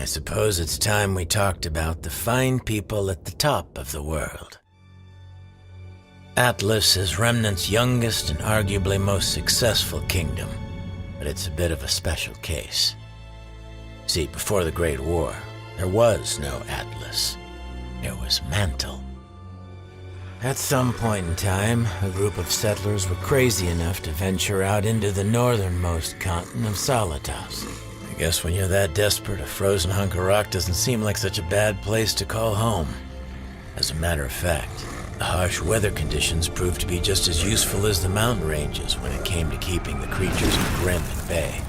I suppose it's time we talked about the fine people at the top of the world. Atlas is Remnant's youngest and arguably most successful kingdom, but it's a bit of a special case. See, before the Great War, there was no Atlas. There was Mantle. At some point in time, a group of settlers were crazy enough to venture out into the northernmost continent of Solitas. I guess when you're that desperate, a frozen hunk of rock doesn't seem like such a bad place to call home. As a matter of fact, the harsh weather conditions proved to be just as useful as the mountain ranges when it came to keeping the creatures of Grim at bay.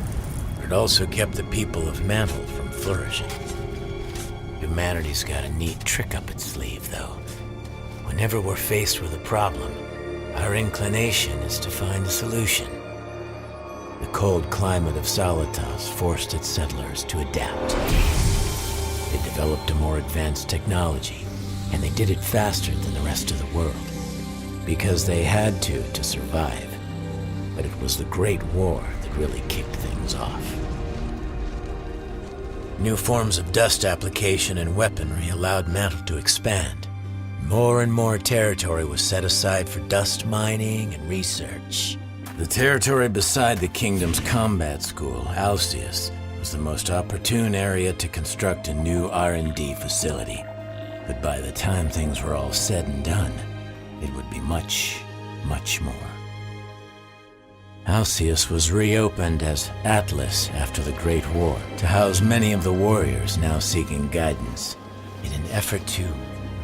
But it also kept the people of Mantle from flourishing. Humanity's got a neat trick up its sleeve, though. Whenever we're faced with a problem, our inclination is to find a solution. The cold climate of Solitas forced its settlers to adapt. They developed a more advanced technology, and they did it faster than the rest of the world, because they had to survive. But it was the Great War that really kicked things off. New forms of dust application and weaponry allowed Mantle to expand. More and more territory was set aside for dust mining and research. The territory beside the kingdom's combat school, Alcius, was the most opportune area to construct a new R&D facility. But by the time things were all said and done, it would be much, much more. Alcius was reopened as Atlas after the Great War to house many of the warriors now seeking guidance in an effort to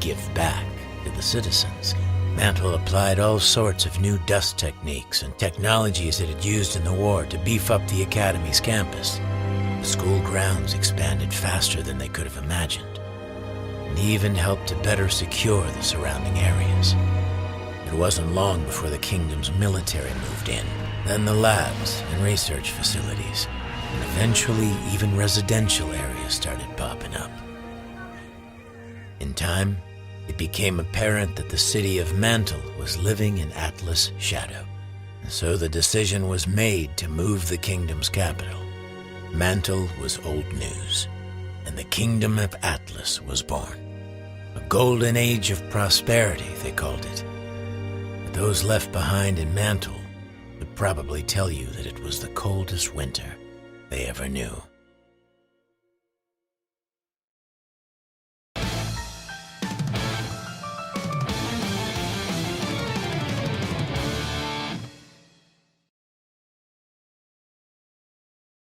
give back to the citizens. Mantle applied all sorts of new dust techniques and technologies it had used in the war to beef up the Academy's campus. The school grounds expanded faster than they could have imagined, and even helped to better secure the surrounding areas. It wasn't long before the kingdom's military moved in, then the labs and research facilities, and eventually even residential areas started popping up. In time, it became apparent that the city of Mantle was living in Atlas' shadow, and so the decision was made to move the kingdom's capital. Mantle was old news, and the kingdom of Atlas was born. A golden age of prosperity, they called it. But those left behind in Mantle would probably tell you that it was the coldest winter they ever knew.